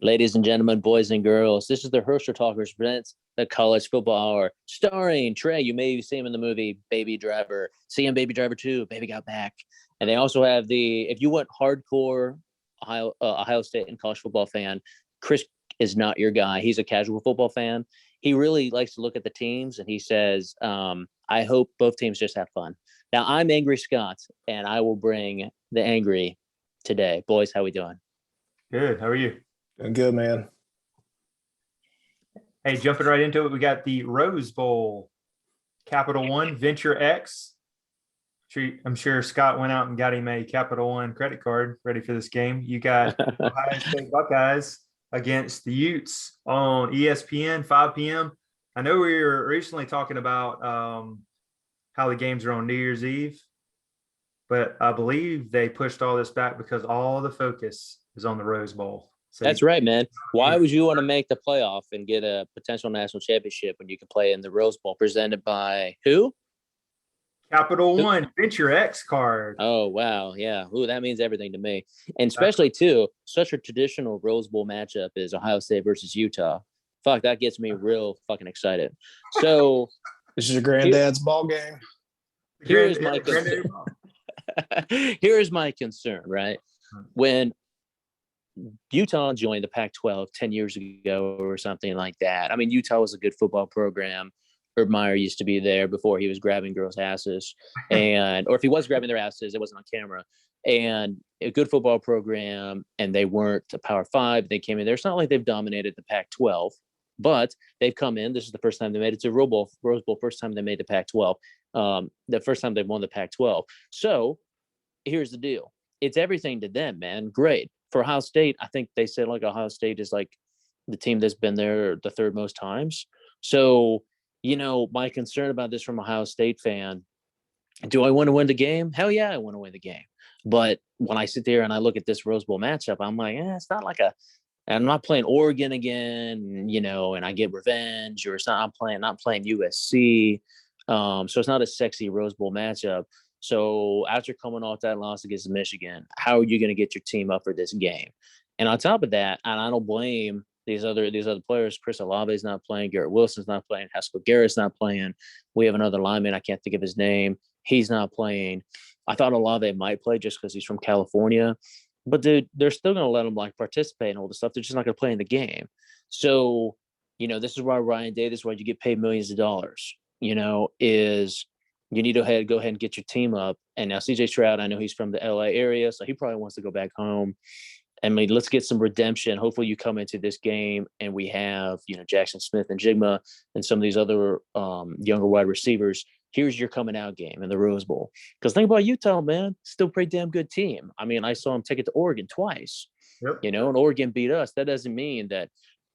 Ladies and gentlemen, boys and girls, this is the Herschel Talkers presents the College Football Hour, starring Trey. You may see him in the movie Baby Driver. See him Baby Driver 2, Baby Got Back. And they also have if you want hardcore Ohio State and college football fan, Kris is not your guy. He's a casual football fan. He really likes to look at the teams, and he says, I hope both teams just have fun. Now, I'm Angry Scott, and I will bring the angry today. Boys, how we doing? Good. How are you? Doing good, man. Hey, jumping right into it, we got the Rose Bowl, Capital One, Venture X. I'm sure Scott went out and got him a Capital One credit card ready for this game. You got Ohio State Buckeyes against the Utes on ESPN, 5 p.m. I know we were recently talking about how the games are on New Year's Eve, but I believe they pushed all this back because all the focus is on the Rose Bowl. So that's right, man. Why would you want to make the playoff and get a potential national championship when you can play in the Rose Bowl presented by who? Capital One Venture X card. Oh, wow. Yeah. Ooh, that means everything to me. And especially, too, such a traditional Rose Bowl matchup is Ohio State versus Utah. Fuck, that gets me real fucking excited. So this is your granddad's ball game. Here's my concern. Here's my concern, right? When Utah joined the Pac-12 10 years ago or something like that. I mean, Utah was a good football program. Herb Meyer used to be there before he was grabbing girls' asses. Or if he was grabbing their asses, it wasn't on camera. And a good football program, and they weren't a Power 5. They came in there. It's not like they've dominated the Pac-12, but they've come in. This is the first time they made it to Rose Bowl, first time they made the Pac-12. The first time they've won the Pac-12. So here's the deal. It's everything to them, man. Great. For Ohio State, I think they said like Ohio State is like the team that's been there the third most times. So, my concern about this from Ohio State fan, do I want to win the game? Hell yeah, I want to win the game. But when I sit there and I look at this Rose Bowl matchup, I'm like, it's not like I'm not playing Oregon again, and I get revenge, or it's not, not playing USC. So it's not a sexy Rose Bowl matchup. So after coming off that loss against Michigan, how are you going to get your team up for this game? And on top of that, and I don't blame these other players. Chris Olave's not playing. Garrett Wilson's not playing. Haskell Garrett's not playing. We have another lineman. I can't think of his name. He's not playing. I thought Olave might play just because he's from California. But they're still going to let him participate and all this stuff. They're just not going to play in the game. So, this is why Ryan Day, this is why you get paid millions of dollars, is – you need to go ahead and get your team up. And now CJ Stroud, I know he's from the LA area, so he probably wants to go back home. I mean, let's get some redemption. Hopefully you come into this game and we have, Jackson Smith and Jigma and some of these other younger wide receivers. Here's your coming out game in the Rose Bowl. Because think about Utah, man, still a pretty damn good team. I mean, I saw them take it to Oregon twice, and Oregon beat us. That doesn't mean that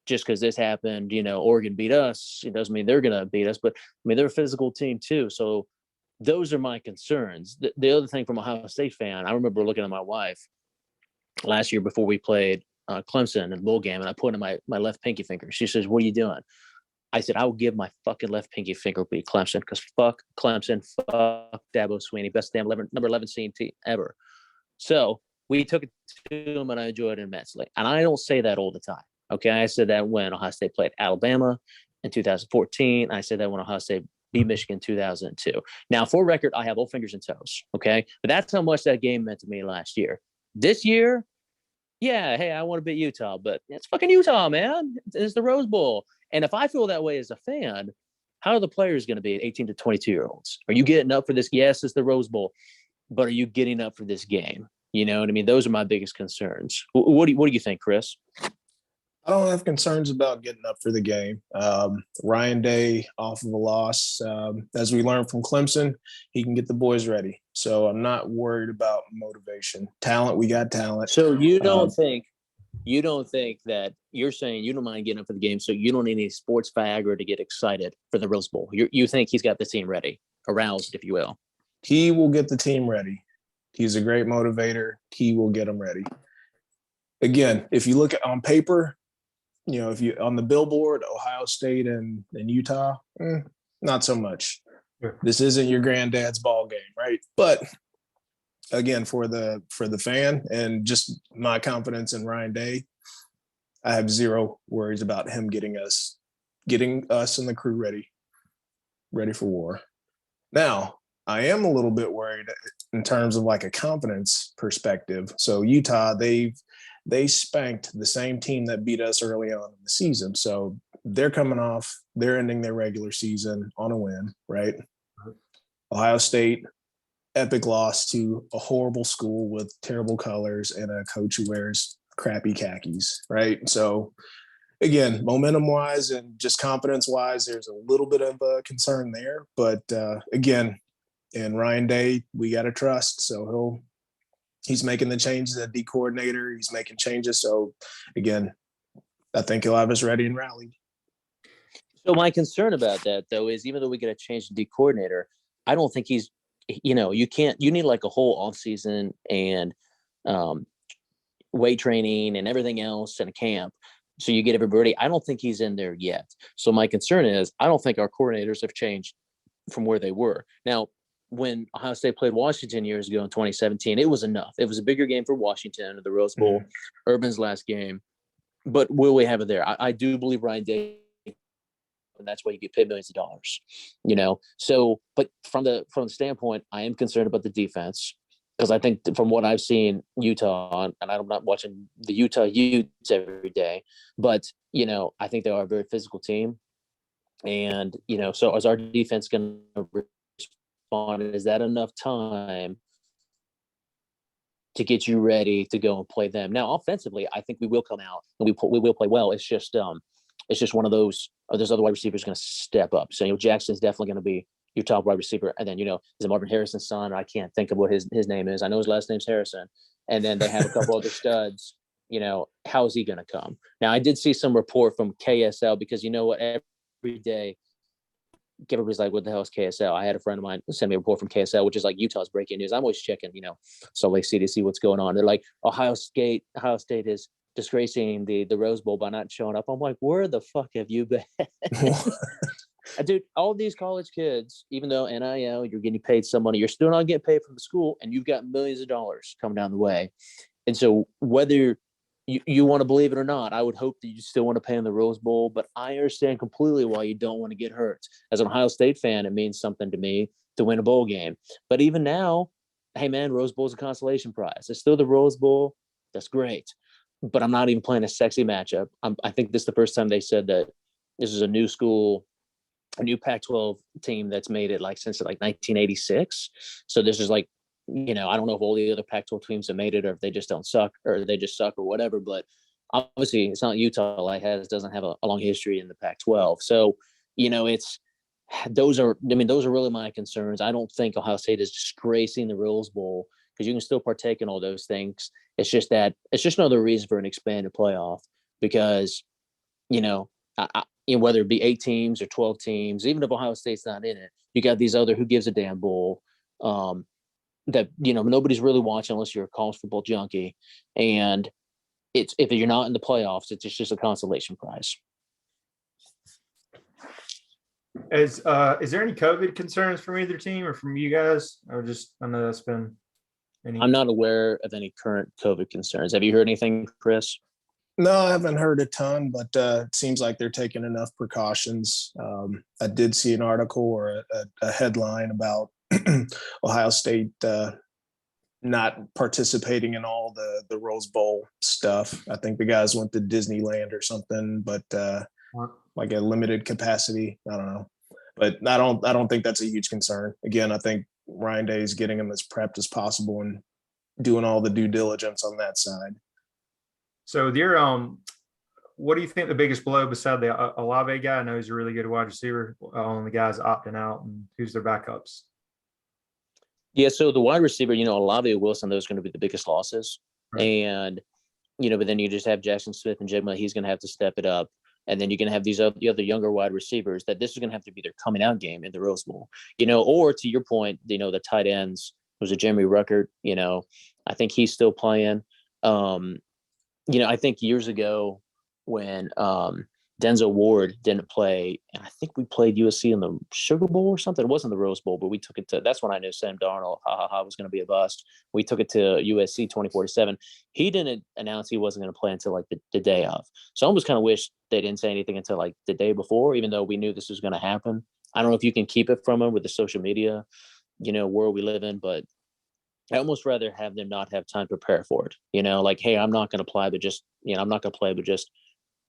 just because this happened, Oregon beat us, it doesn't mean they're going to beat us. But, I mean, they're a physical team too. So, those are my concerns. The other thing from Ohio State fan, I remember looking at my wife last year before we played Clemson in the bowl game, and I put in my left pinky finger. She says, "What are you doing?" I said, "I will give my fucking left pinky finger to beat Clemson because fuck Clemson, fuck Dabo Swinney, best damn number 11 team ever." So we took it to him, and I enjoyed it immensely. And I don't say that all the time. Okay, I said that when Ohio State played Alabama in 2014. I said that when Ohio State beat Michigan 2002. Now, for record, I have both fingers and toes, okay? But that's how much that game meant to me last year. This year, yeah, hey, I want to beat Utah, but it's fucking Utah, man. It's the Rose Bowl. And if I feel that way as a fan, how are the players going to be 18 to 22-year-olds? Are you getting up for this? Yes, it's the Rose Bowl, but are you getting up for this game? You know what I mean? Those are my biggest concerns. What do you think, Kris? I don't have concerns about getting up for the game. Ryan Day off of a loss. As we learned from Clemson, he can get the boys ready. So I'm not worried about motivation. Talent, we got talent. So you don't think that you're saying you don't mind getting up for the game, so you don't need any sports Viagra to get excited for the Rose Bowl. You think he's got the team ready, aroused, if you will. He will get the team ready. He's a great motivator. He will get them ready. Again, if you look at on paper, if you on the billboard, Ohio State and Utah, not so much. Sure. This isn't your granddad's ball game, right? But again, for the fan and just my confidence in Ryan Day, I have zero worries about him getting us and the crew ready for war. Now, I am a little bit worried in terms of like a confidence perspective. So Utah, they spanked the same team that beat us early on in the season. So they're ending their regular season on a win, right? Ohio State, epic loss to a horrible school with terrible colors and a coach who wears crappy khakis, right? So again, momentum wise and just confidence wise, there's a little bit of a concern there. But again, in Ryan Day, we got to trust. So he's making the changes at D coordinator. He's making changes. So again, I think he'll have us ready and rallied. So my concern about that, though, is even though we get a change to D coordinator, I don't think he's, you need like a whole off season and weight training and everything else in a camp. So you get everybody. I don't think he's in there yet. So my concern is I don't think our coordinators have changed from where they were. Now, when Ohio State played Washington years ago in 2017, it was enough. It was a bigger game for Washington, the Rose Bowl, Urban's last game. But will we have it there? I do believe Ryan Day, and that's why you get paid millions of dollars, So, but from the standpoint, I am concerned about the defense because I think from what I've seen Utah, and I'm not watching the Utah Utes every day, but I think they are a very physical team, and so is our defense going to respond? Is that enough time to get you ready to go and play them? Now, offensively, I think we will come out and we will play well. It's just one of those. There's other wide receivers going to step up. So Jackson's definitely going to be your top wide receiver, and then is it Marvin Harrison's son? I can't think of what his name is. I know his last name's Harrison, and then they have a couple other studs. How is he going to come? Now, I did see some report from KSL because every day everybody's like, what the hell is KSL? I had a friend of mine send me a report from KSL, which is like Utah's breaking news. I'm always checking, Salt Lake City to see what's going on. They're like, Ohio State is disgracing the Rose Bowl by not showing up. I'm like, where the fuck have you been? Dude, all these college kids, even though NIL, you're getting paid some money, you're still not getting paid from the school, and you've got millions of dollars coming down the way. And so whether you want to believe it or not, I would hope that you still want to pay in the Rose Bowl, but I understand completely why you don't want to get hurt. As an Ohio State fan, it means something to me to win a bowl game. But even now, hey man, Rose Bowl is a consolation prize. It's still the Rose Bowl. That's great. But I'm not even playing a sexy matchup. I think this is the first time they said that this is a new school, a new Pac-12 team that's made it since 1986. So this is I don't know if all the other Pac-12 teams have made it or if they just don't suck or they just suck or whatever. But obviously it's not Utah doesn't have a long history in the Pac-12. So, those are really my concerns. I don't think Ohio State is disgracing the Rose Bowl because you can still partake in all those things. It's just another reason for an expanded playoff because, whether it be 8 teams or 12 teams, even if Ohio State's not in it, you got these other who gives a damn bowl that, nobody's really watching unless you're a college football junkie. And if you're not in the playoffs, it's just a consolation prize. Is there any COVID concerns from either team or from you guys? Or I know that's been any. I'm not aware of any current COVID concerns. Have you heard anything, Kris? No, I haven't heard a ton, but it seems like they're taking enough precautions. I did see an article or a headline about Ohio State not participating in all the Rose Bowl stuff. I think the guys went to Disneyland or something, but like a limited capacity. I don't know, but I don't think that's a huge concern. Again, I think Ryan Day is getting them as prepped as possible and doing all the due diligence on that side. So what do you think the biggest blow beside the Olave guy? I know he's a really good wide receiver on the guys opting out, and who's their backups? Yeah, so the wide receiver, Olave Wilson, those are going to be the biggest losses. Right. And, but then you just have Jackson Smith and Jigma. He's going to have to step it up. And then you're going to have the other younger wide receivers that this is going to have to be their coming out game in the Rose Bowl, or to your point, the tight ends was a Jeremy Ruckert, I think he's still playing. I think years ago when Denzel Ward didn't play, and I think we played USC in the Sugar Bowl or something. It wasn't the Rose Bowl, but we took it to. That's when I knew Sam Darnold, was going to be a bust. We took it to USC 24-7. He didn't announce he wasn't going to play until like the day of. So I almost kind of wish they didn't say anything until like the day before, even though we knew this was going to happen. I don't know if you can keep it from him with the social media, world we live in, but I almost rather have them not have time to prepare for it. Like, hey, I'm not going to play, but just, I'm not going to play, but just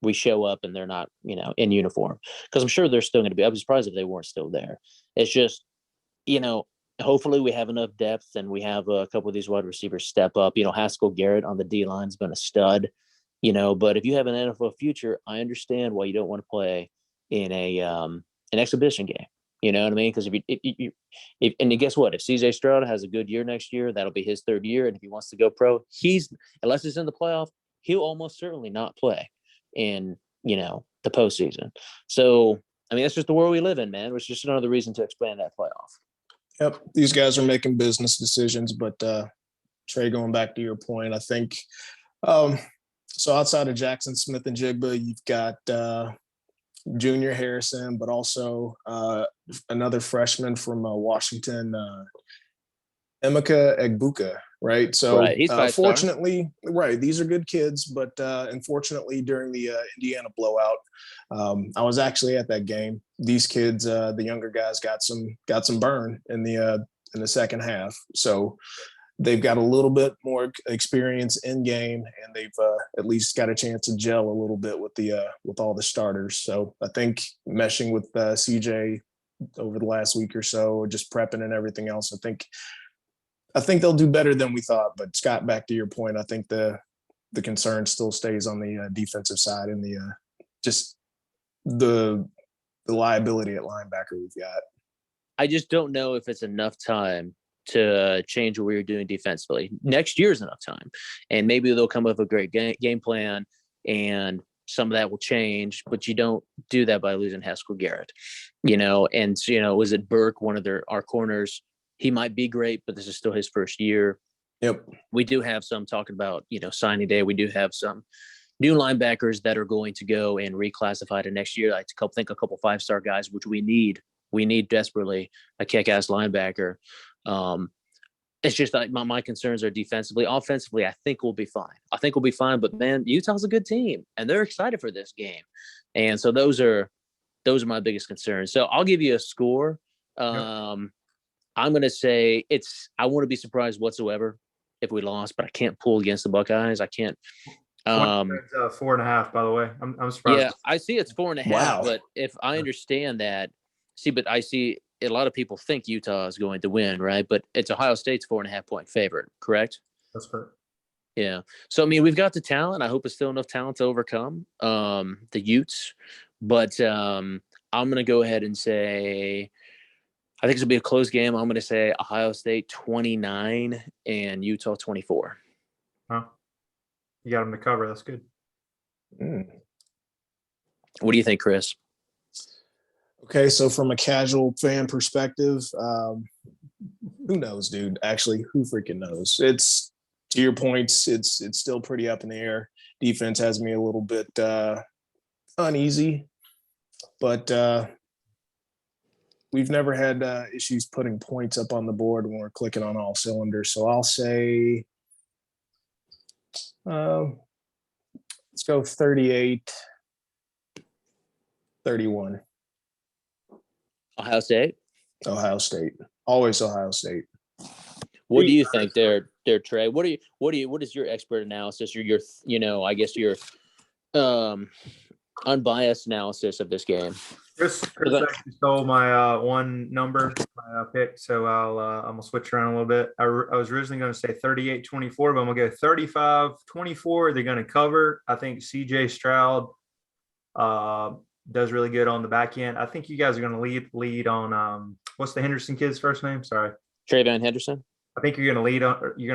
we show up and they're not, in uniform. Because I'm sure they're still going to be. I'd be surprised if they weren't still there. It's just, hopefully we have enough depth and we have a couple of these wide receivers step up. Haskell Garrett on the D line's been a stud. But if you have an NFL future, I understand why you don't want to play in an exhibition game. You know what I mean? Because and guess what? If CJ Stroud has a good year next year, that'll be his third year. And if he wants to go pro, unless it's in the playoff, he'll almost certainly not play in, the postseason. So, I mean, that's just the world we live in, man. It's just another reason to expand that playoff. Yep. These guys are making business decisions, but Trey, going back to your point, I think, so outside of Jackson Smith and Jigba, you've got Junior Harrison, but also another freshman from Washington, Emeka Egbuka, right? So right. Fortunately, right, these are good kids, but unfortunately during the Indiana blowout, I was actually at that game. These kids, the younger guys, got some burn in the second half. So they've got a little bit more experience in game, and they've at least got a chance to gel a little bit with all the starters. So I think meshing with CJ over the last week or so, just prepping and everything else, I think they'll do better than we thought. But Scott, back to your point, I think the concern still stays on the defensive side and the liability at linebacker we've got. I just don't know if it's enough time to change what we were doing defensively. Next year's enough time, and maybe they'll come up with a great game plan, and some of that will change. But you don't do that by losing Haskell Garrett, And was it Burke, one of our corners? He might be great, but this is still his first year. Yep. We do have some talking about signing day. We do have some new linebackers that are going to go and reclassify to next year. I think a couple 5-star guys, which we need. We need desperately a kick-ass linebacker. It's just like my concerns are defensively. Offensively, I think we'll be fine. But man, Utah's a good team, and they're excited for this game. And so those are my biggest concerns. So I'll give you a score. Yep. I'm going to say I wouldn't be surprised whatsoever if we lost, but I can't pull against the Buckeyes. I can't. 4.5, by the way. I'm surprised. Yeah, I see it's 4.5. Wow. But if I understand that, but I see a lot of people think Utah is going to win, right? But it's Ohio State's 4.5-point favorite, correct? That's correct. Yeah. So, I mean, we've got the talent. I hope it's still enough talent to overcome the Utes. But I'm going to go ahead and say I think it's going to be a close game. I'm going to say Ohio State 29 and Utah 24. Huh? You got them to cover. That's good. What do you think, Kris? Okay, so from a casual fan perspective, who knows, dude? Actually, who freaking knows? It's, to your points, it's still pretty up in the air. Defense has me a little bit uneasy, but we've never had issues putting points up on the board when we're clicking on all cylinders. So I'll say, let's go 38-31. Ohio State? Ohio State. Always Ohio State. What do you think there, Trey? What is your expert analysis? Your I guess your unbiased analysis of this game? Kris actually stole my one number, my pick, so I'm gonna switch around a little bit. I was originally going to say 38-24, but I'm gonna go 35-24. They're going to cover. I think CJ Stroud does really good on the back end. I think you guys are going to lead on what's the Henderson kid's first name? Sorry, Trayvon Henderson. I think you're going to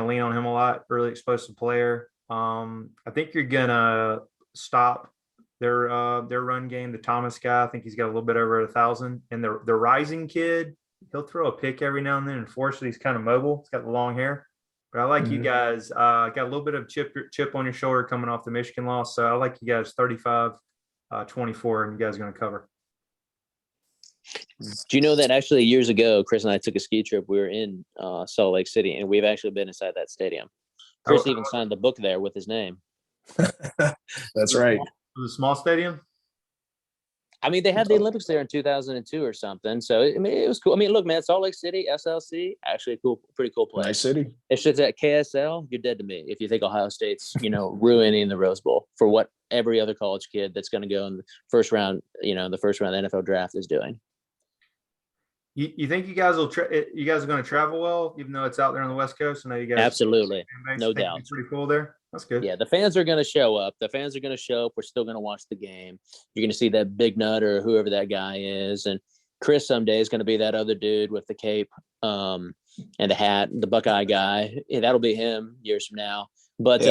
lean on him a lot. Really explosive player. I think you're going to stop their run game. The Thomas guy, I think he's got a little bit over 1,000. And the rising kid, he'll throw a pick every now and then. Unfortunately, he's kind of mobile. He's got the long hair. But I like you guys. Got a little bit of chip on your shoulder coming off the Michigan loss. So I like you guys 35 24, and you guys are going to cover. Do you know that actually years ago, Kris and I took a ski trip. We were in Salt Lake City, and we've actually been inside that stadium. Kris even signed the book there with his name. That's right. It was a small stadium? I mean, they had the Olympics there in 2002 or something. So, I mean, it was cool. I mean, look, man, Salt Lake City, SLC, actually a cool, pretty cool place. Nice city. If it's at KSL, you're dead to me. If you think Ohio State's, ruining the Rose Bowl for what every other college kid that's going to go in the first round, the first round of the NFL draft is doing. You think you guys are going to travel well, even though it's out there on the West Coast? I know you guys absolutely, no doubt. It's pretty cool there. That's good. Yeah, the fans are going to show up. We're still going to watch the game. You're going to see that big nut or whoever that guy is, and Kris someday is going to be that other dude with the cape and the hat, the Buckeye guy. Yeah, that'll be him years from now. But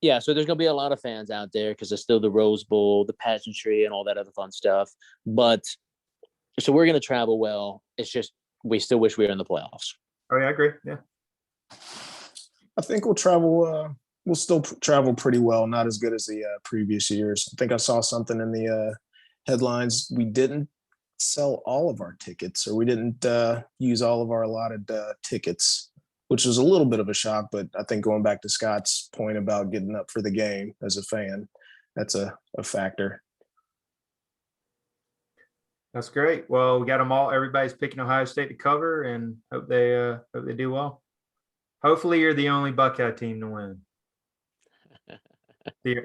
yeah, so there's going to be a lot of fans out there because it's still the Rose Bowl, the pageantry, and all that other fun stuff. But so we're going to travel well. It's just we still wish we were in the playoffs. Oh, yeah, I agree. Yeah. I think we'll travel. We'll still travel pretty well. Not as good as the previous years. I think I saw something in the headlines. We didn't sell all of our tickets, or we didn't use all of our allotted tickets, which was a little bit of a shock. But I think going back to Scott's point about getting up for the game as a fan, that's a factor. That's great. Well, we got them all. Everybody's picking Ohio State to cover, and hope they do well. Hopefully, you're the only Buckeye team to win,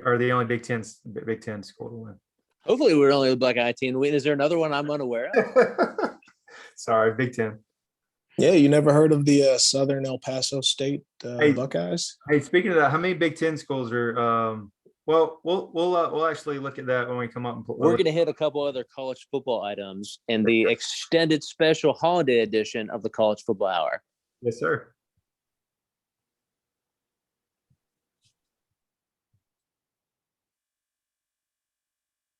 or the only Big Ten school to win. Hopefully, we're only the Buckeye team to win. Is there another one I'm unaware of? Sorry, Big Ten. Yeah, you never heard of the Southern El Paso State Buckeyes? Hey, speaking of that, how many Big Ten schools are? Well, we'll actually look at that when we come up. We're going to hit a couple other college football items in the extended special holiday edition of the College Football Hour. Yes, sir.